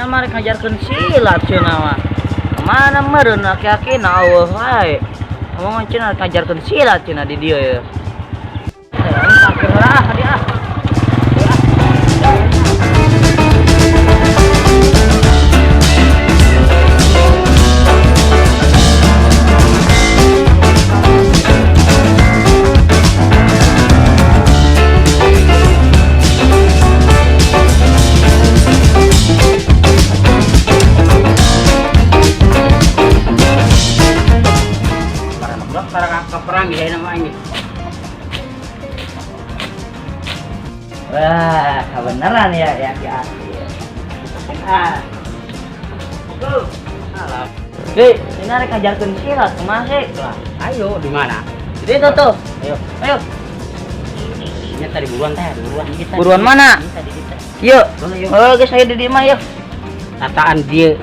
mari ngajarkeun silat cenah mah. Mana meureun aki-aki na eueuh wae. Ngomong cenah ngajarkeun silat cenah di dieu ye. Aing parkir heula hadi ah. Perang ya nama ini. Wah, kebenaran ya aki-aki. Ah. Go. Alam. Hei, ini arek ngajarkeun silat kumaha sih? Ayo di mana? Jadi itu tuh. Ayo. Ayo. Ini tadi buruan teh, buruan kita. Buruan mana? Tadi kita. Yuk. Oh, guys, saya di dieu mah yuk. Tataan dia.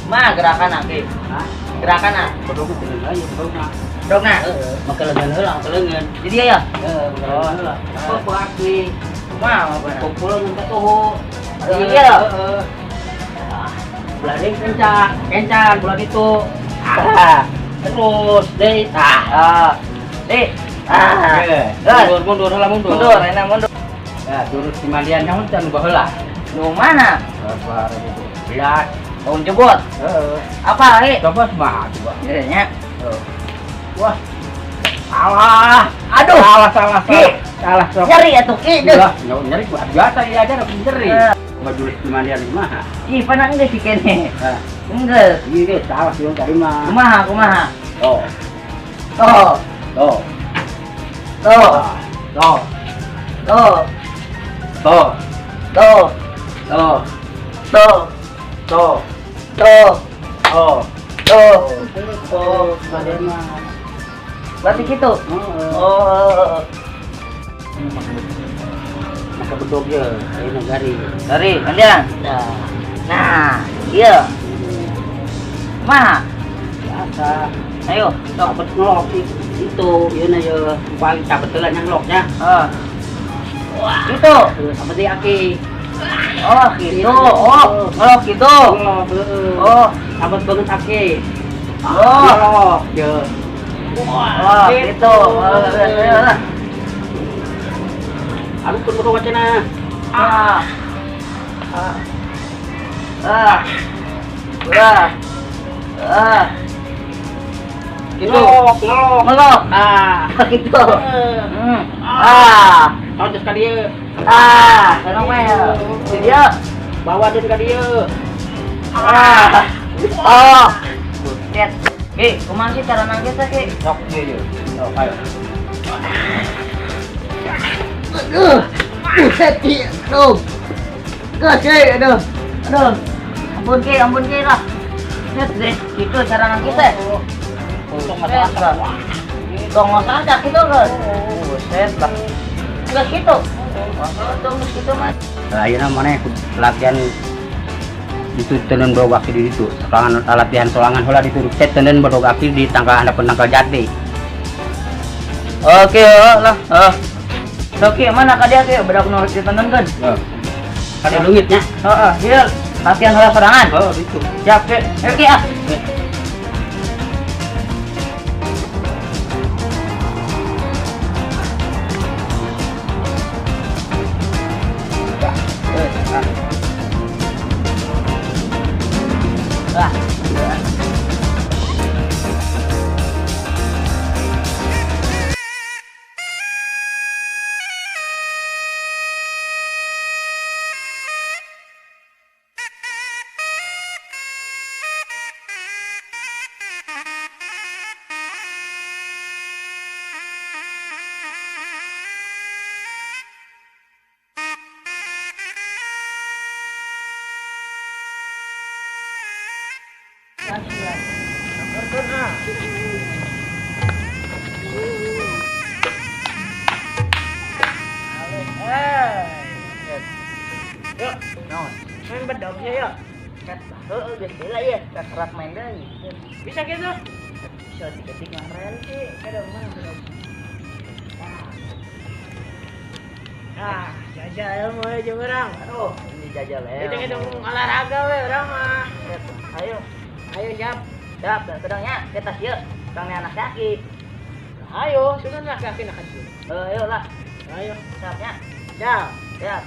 Mah gerakan aki. Hah? Gerakan ah. Perlu ku teuing aja, perlu. Dogna. Make leungeun heula, make leungeun. Jadi ya. Oh, heula. Apa kuaki? Mah apa? Kumpulun ke tuhu. Jadi ya. Belading kencang, bulan itu. Terus deh, Deh. Mundur, Mundur, enak mundur. Ya, turut di malian nyamun can baheula. Nu mana? Sabar itu. Lihat. Tahun jebot. Apa, Coba mah coba. Iya nya. Wah. Salah. Aduh. Salah. Ki. Salah. Nyeri atuh ki. Nyeri biasa ya aja nyeri. Majulis di malian mah. Ih, panang geus dikene. Hah. Enggak. Iya, salah sih tadi mah. Kumaha? Oh. Tuh. Tuh. Tuh. Tuh. Tuh. Tuh. Tuh. Tuh. Tuh. Tuh. Tuh. Oh. Tuh. Tuh. Malian mah. Berarti gitu. Oh. Oh. Maka bedog ya, ini negari. Dari andian. Nah, iya. Kumaha? Biasa. Ayo, Dapat ngelok itu, ya na ya paling cabetelan yang ngeloknya. Gitu. Apa sih aki? Oh, gitu. Oh, gitu. Ngelok, Oh, sahabat banget aki. Oh. Ngelok, ya. oh, gitu. Oh, Aku pun perlu wacana. Ah. Ah. Ah. Ah. Gitu. Ngelok. Ngelok. Ah. Gitu. Ah. Tonjos ka dia. Ah. Kenapa ya? Si dia. Bawa dia ka dia. Ah. Oh. Buset. Ki, kumaha sih cara nangkis teh, Ki? Sok dia. Sok ayo. Buset, Ki. Aduh. Gas, Ki. Aduh. Ampun Ki lah. Set deh, gitu cara nangkis teh. Untuk masalah. Dong masalah gitu kan. Buset lah. Enggak gitu. Dong gitu mah. Nah, ayeuna maneh latihan itu tenen bawa kaki di situ. Latihan solangan heula ditu set tenen bawa kaki di tangga hadapan tangga jati. Oke, lah. Oke, mana ka dia ke bedak nu ditenen kan? Ada lungitnya. Heeh, ieu latihan heula serangan. Oh, itu. Siap, Ki. Oke, ah. Yuk, main bedog ya. Geus heula ya, kerak main deui. Bisa gitu? Bisa diketik ngarel sih, kadang mah bedog. Nah, jajal mulai jeung urang. Aduh, ini jajal ya. Itu kita olahraga we urang mah. Ayo. Ayo siap. Siap, kedangnya kita siap. Kang anak sakit. Ayo, sudah lah kaki nak kecil. Ayo lah. Ayo, siapnya. Siap, siap.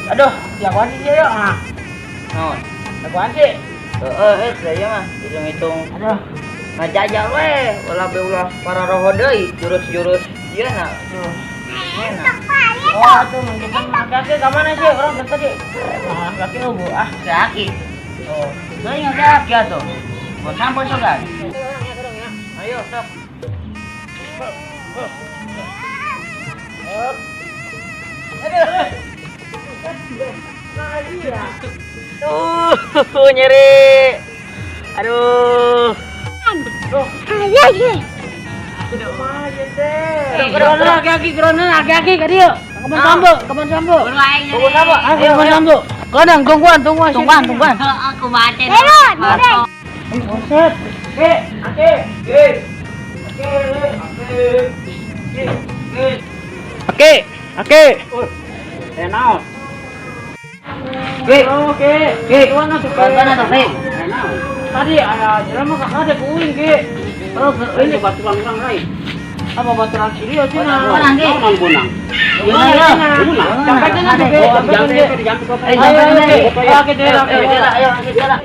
Aduh, jagoan sih ya. Nah, jagoan sih. Saya mah hitung-hitung. Aduh, ngajajal weh, ulah para roho deui, jurus-jurus ieu na. Oh, atuh mungkin kaki ka mana sih? Orang bentar sih. Ah, kaki eueuh kaki. Oh, deui ngajak ya tuh. Bon sampai sogan. Ayo, sok. Nyeri. Aduh. Kaki ka dieu. Kapan sambo? Kapan sambo? Kapan sambo? Kadang tungguan. Aku baca. Set. Oke. Naon? Oke. Tuan atuh. Tadi aya jelema ka kade kuing ge. Terus ini baturan urang lain. Apa baturan sini ya cina? Bonang ge. Bonang. Sampai ke nanti ge. Ayo kita.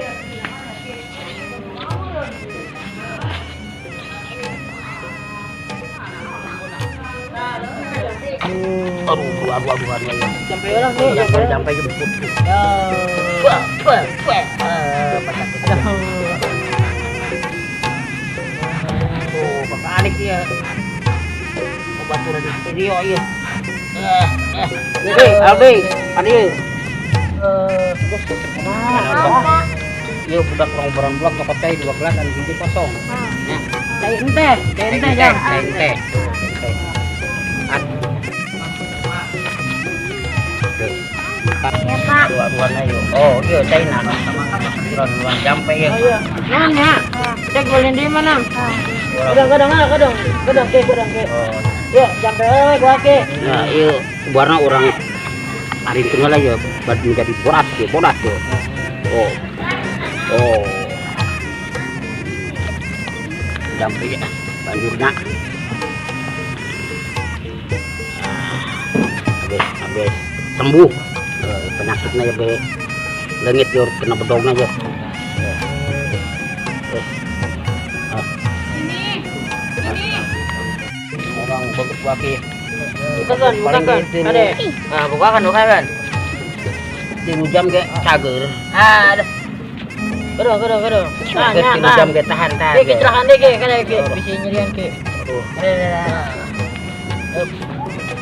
Aduh. Sampai jemput. Panik dia. Baturan di studio ieu. Aldi, Ieu budak rong blok cokot teh 2 gelas dan biji kosong. Cai ente jang. Ya Pak. Dua-duaan ayo. Oh, iya cai na sama-sama dua jampe ya. Iya. Nanya. Cek golin di mana? Kadang ke. Oh. Yuk, jampe gua ke. Nah, ieu warna orang hari itu lah ya buat menjadi bodas tuh. Oh. Jampe ya. Banjurna. Habis sembuh. Penyakitnya ya be lengit yo kena bedogna aja. Orang bagus waki. Bukakan. Ade. Ah, bukakan. Di jam ge cager. Aduh. Gedong. Di jam ge tahan. Ge cerahan deh ge kada ge bisi nyerian ge. Aduh.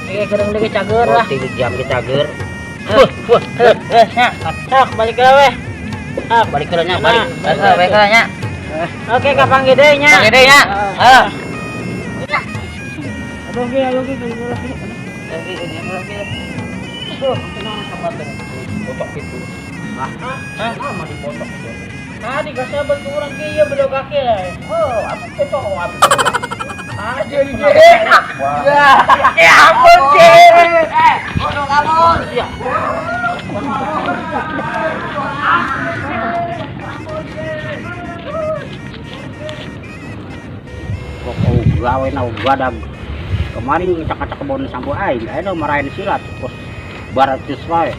Ge gedong deh cager lah. Di jam ge cager. Balik ke we. Balik ke nya. Oke, kapan gede nya? Aduh, ge. Tuh, kenapa kabar fotok itu? Mah dipotong itu. Tadi ka sabar tu urang ge ieu bedog kaki lah. Oh, apa cocok apa? Aja di ge. Ya ampun ge. Bodoh kamu. Ya. Pokok gawe na badag. Kemarin ngecak-cak kebon sampo aing, aya marahin silat. Terus barat wae.